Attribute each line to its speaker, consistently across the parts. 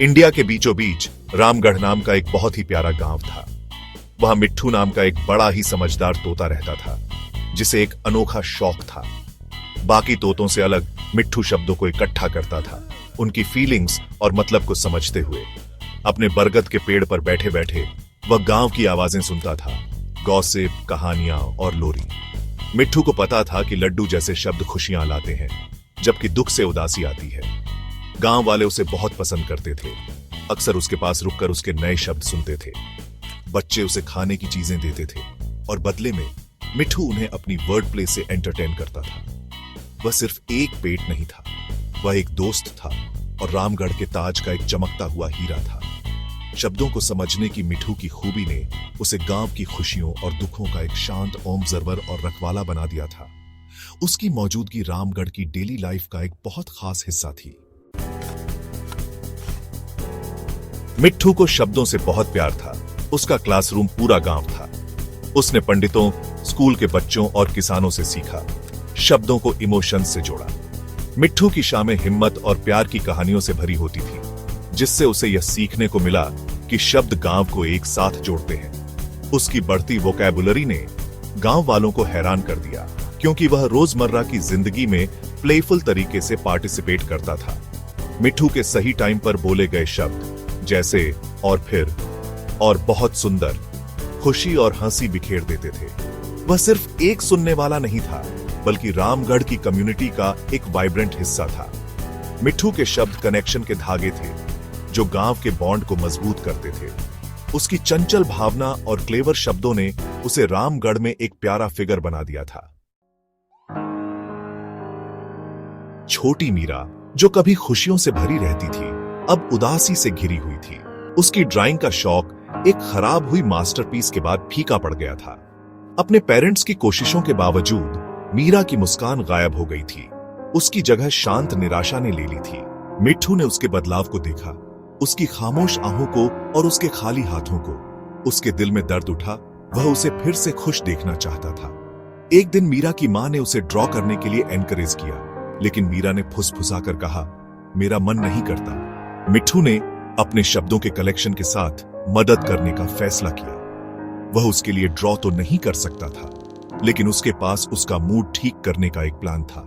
Speaker 1: India के बीचों बीच रामगढ़ नाम का एक बहुत ही प्यारा गांव था। वहां मिट्ठू नाम का एक बड़ा ही समझदार तोता रहता था, जिसे एक अनोखा शौक था। बाकी तोतों से अलग मिट्ठू शब्दों को इकट्ठा करता था, उनकी फीलिंग्स और मतलब को समझते हुए। अपने बरगद के पेड़ पर बैठे बैठे वह गांव की आवाजें सुनता था, गॉसिप, कहानियां और लोरी। मिट्ठू को पता था कि लड्डू जैसे शब्द खुशियां लाते हैं, जबकि दुख से उदासी आती है। गांव वाले उसे बहुत पसंद करते थे, अक्सर उसके पास रुककर उसके नए शब्द सुनते थे। बच्चे उसे खाने की चीजें देते थे और बदले में मिट्ठू उन्हें अपनी वर्ड प्ले से एंटरटेन करता था। वह सिर्फ एक पेट नहीं था, वह एक दोस्त था और रामगढ़ के ताज का एक चमकता हुआ हीरा था। शब्दों को समझने की मिट्ठू की खूबी ने उसे गांव की खुशियों और दुखों का एक शांत ऑब्जर्वर और रखवाला बना दिया था। उसकी मौजूदगी रामगढ़ की डेली लाइफ का एक बहुत खास हिस्सा थी। मिट्ठू को शब्दों से बहुत प्यार था। उसका क्लासरूम पूरा गांव था। उसने पंडितों, स्कूल के बच्चों और किसानों से सीखा, शब्दों को इमोशन से जोड़ा। मिट्ठू की शामें हिम्मत और प्यार की कहानियों से भरी होती थी, जिससे उसे यह सीखने को मिला कि शब्द गांव को एक साथ जोड़ते हैं। उसकी बढ़ती वोकैबुलरी ने गांव वालों को हैरान कर दिया, क्योंकि वह रोजमर्रा की जिंदगी में प्लेफुल तरीके से पार्टिसिपेट करता था। मिट्ठू के सही टाइम पर बोले गए शब्द जैसे और फिर और बहुत सुंदर खुशी और हंसी बिखेर देते थे। वह सिर्फ एक सुनने वाला नहीं था, बल्कि रामगढ़ की कम्युनिटी का एक वाइब्रेंट हिस्सा था। मिट्ठू के शब्द कनेक्शन के धागे थे, जो गांव के बॉन्ड को मजबूत करते थे। उसकी चंचल भावना और क्लेवर शब्दों ने उसे रामगढ़ में एक प्यारा फिगर बना दिया था। छोटी मीरा, जो कभी खुशियों से भरी रहती थी, अब उदासी से घिरी हुई थी। उसकी ड्राइंग का शौक एक खराब हुई मास्टरपीस के बाद फीका पड़ गया था। अपने पेरेंट्स की कोशिशों के बावजूद मीरा की मुस्कान गायब हो गई थी। उसकी जगह शांत निराशा ने ले ली थी। मिट्ठू ने उसके बदलाव को देखा, उसकी खामोश आंखों को और उसके खाली हाथों को। उसके दिल में दर्द उठा। वह उसे फिर से खुश देखना चाहता था। एक दिन मीरा की मां ने उसे ड्रॉ करने के लिए एनकरेज किया, लेकिन मीरा ने फुसफुसाकर कहा, मेरा मन नहीं करता। मिट्ठू ने अपने शब्दों के कलेक्शन के साथ मदद करने का फैसला किया। वह उसके लिए ड्रॉ तो नहीं कर सकता था, लेकिन उसके पास उसका मूड ठीक करने का एक प्लान था।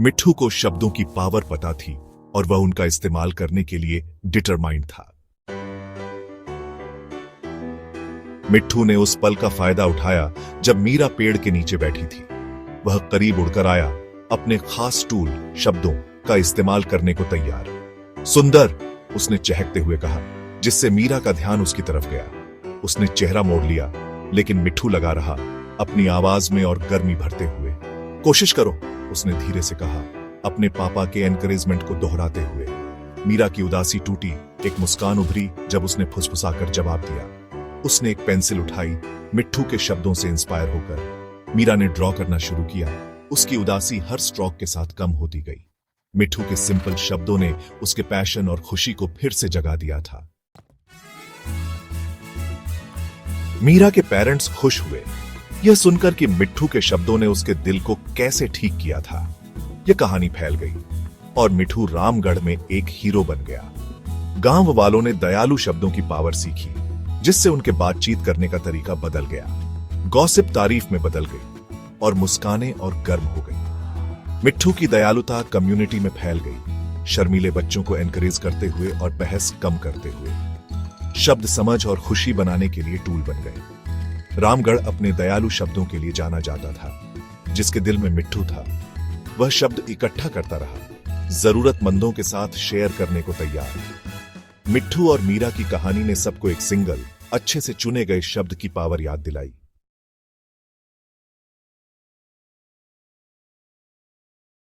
Speaker 1: मिट्ठू को शब्दों की पावर पता थी और वह उनका इस्तेमाल करने के लिए डिटरमाइंड था। मिट्ठू ने उस पल का फायदा उठाया जब मीरा पेड़ के नीचे बैठी थी। वह करीब उड़कर आया, अपने खास टूल शब्दों का इस्तेमाल करने को तैयार। सुंदर, उसने चहकते हुए कहा, जिससे मीरा का ध्यान उसकी तरफ गया। उसने चेहरा मोड़ लिया, लेकिन मिट्ठू लगा रहा, अपनी आवाज में और गर्मी भरते हुए। कोशिश करो, उसने धीरे से कहा, अपने पापा के एनकरेजमेंट को दोहराते हुए। मीरा की उदासी टूटी, एक मुस्कान उभरी जब उसने फुसफुसाकर जवाब दिया। उसने एक पेंसिल उठाई, मिट्ठू के शब्दों से इंस्पायर होकर मीरा ने ड्रॉ करना शुरू किया। उसकी उदासी हर स्ट्रोक के साथ कम होती गई। मिट्ठू के सिंपल शब्दों ने उसके पैशन और खुशी को फिर से जगा दिया था। मीरा के पेरेंट्स खुश हुए, यह सुनकर कि मिट्ठू के शब्दों ने उसके दिल को कैसे ठीक किया था। यह कहानी फैल गई और मिट्ठू रामगढ़ में एक हीरो बन गया। गांव वालों ने दयालु शब्दों की पावर सीखी, जिससे उनके बातचीत करने का तरीका बदल गया। गॉसिप तारीफ में बदल गई और मुस्कानें और गर्म हो गई। मिट्ठू की दयालुता कम्युनिटी में फैल गई, शर्मीले बच्चों को एनकरेज करते हुए और बहस कम करते हुए। शब्द समझ और खुशी बनाने के लिए टूल बन गए। रामगढ़ अपने दयालु शब्दों के लिए जाना जाता था। जिसके दिल में मिट्ठू था, वह शब्द इकट्ठा करता रहा, जरूरतमंदों के साथ शेयर करने को तैयार। मिट्ठू और मीरा की कहानी ने सबको एक सिंगल, अच्छे से चुने गए शब्द की पावर याद दिलाई।